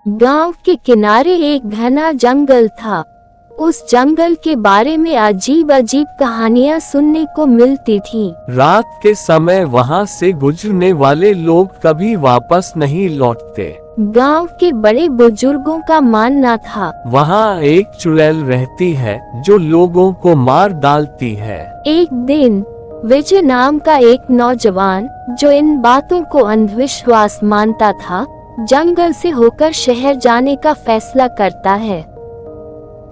गांव के किनारे एक घना जंगल था। उस जंगल के बारे में अजीब अजीब कहानियां सुनने को मिलती थीं। रात के समय वहां से गुजरने वाले लोग कभी वापस नहीं लौटते। गांव के बड़े बुजुर्गों का मानना था वहां एक चुड़ैल रहती है जो लोगों को मार डालती है। एक दिन विजय नाम का एक नौजवान, जो इन बातों को अंधविश्वास मानता था, जंगल से होकर शहर जाने का फैसला करता है।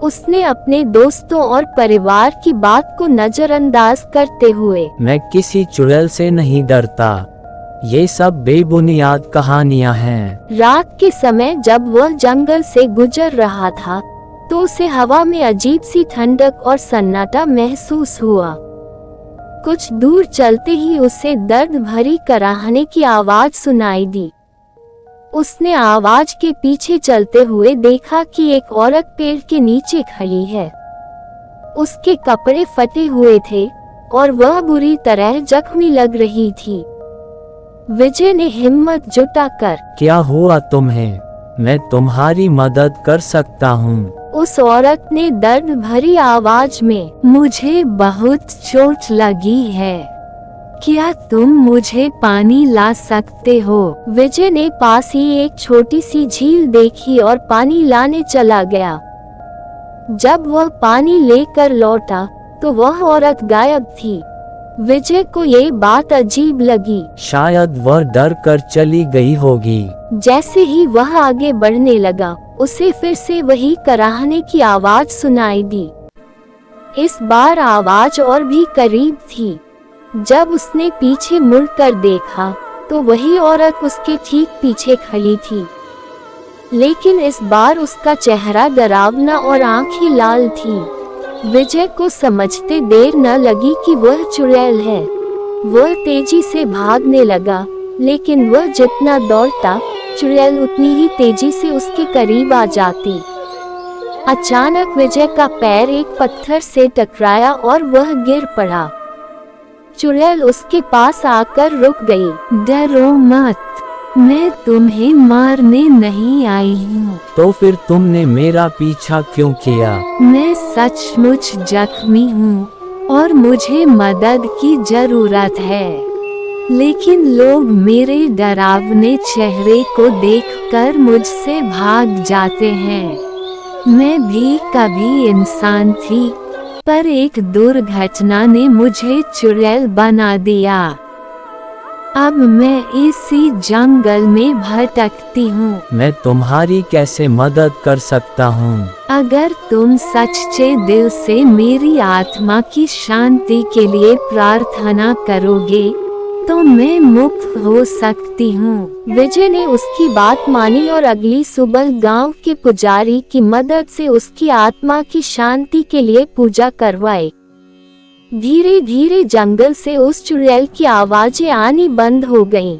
उसने अपने दोस्तों और परिवार की बात को नजरअंदाज करते हुए, मैं किसी चुड़ैल से नहीं डरता, ये सब बेबुनियाद कहानियां हैं। रात के समय जब वह जंगल से गुजर रहा था तो उसे हवा में अजीब सी ठंडक और सन्नाटा महसूस हुआ। कुछ दूर चलते ही उसे दर्द भरी कराहने की आवाज सुनाई दी। उसने आवाज के पीछे चलते हुए देखा कि एक औरत पेड़ के नीचे खड़ी है। उसके कपड़े फटे हुए थे और वह बुरी तरह जख्मी लग रही थी। विजय ने हिम्मत जुटाकर, क्या हुआ तुम्हें? मैं तुम्हारी मदद कर सकता हूँ। उस औरत ने दर्द भरी आवाज में, मुझे बहुत चोट लगी है, क्या तुम मुझे पानी ला सकते हो? विजय ने पास ही एक छोटी सी झील देखी और पानी लाने चला गया। जब वह पानी लेकर लौटा तो वह औरत गायब थी। विजय को ये बात अजीब लगी। शायद वह डर कर चली गई होगी। जैसे ही वह आगे बढ़ने लगा, उसे फिर से वही कराहने की आवाज सुनाई दी। इस बार आवाज और भी करीब थी। जब उसने पीछे मुड़कर देखा तो वही औरत उसके ठीक पीछे खड़ी थी, लेकिन इस बार उसका चेहरा डरावना और आंखें लाल थी। विजय को समझते देर न लगी कि वह चुड़ैल है। वह तेजी से भागने लगा, लेकिन वह जितना दौड़ता, चुड़ैल उतनी ही तेजी से उसके करीब आ जाती। अचानक विजय का पैर एक पत्थर से टकराया और वह गिर पड़ा। चुड़ैल उसके पास आकर रुक गई। डरो मत, मैं तुम्हें मारने नहीं आई हूँ। तो फिर तुमने मेरा पीछा क्यों किया? मैं सचमुच जख्मी हूँ और मुझे मदद की जरूरत है, लेकिन लोग मेरे डरावने चेहरे को देखकर मुझसे भाग जाते हैं। मैं भी कभी इंसान थी, पर एक दुर्घटना ने मुझे चुड़ैल बना दिया। अब मैं इसी जंगल में भटकती हूँ। मैं तुम्हारी कैसे मदद कर सकता हूँ? अगर तुम सच्चे दिल से मेरी आत्मा की शांति के लिए प्रार्थना करोगे तो मैं मुक्त हो सकती हूँ। विजय ने उसकी बात मानी और अगली सुबह गांव के पुजारी की मदद से उसकी आत्मा की शांति के लिए पूजा करवाई। धीरे धीरे जंगल से उस चुड़ैल की आवाजें आनी बंद हो गईं।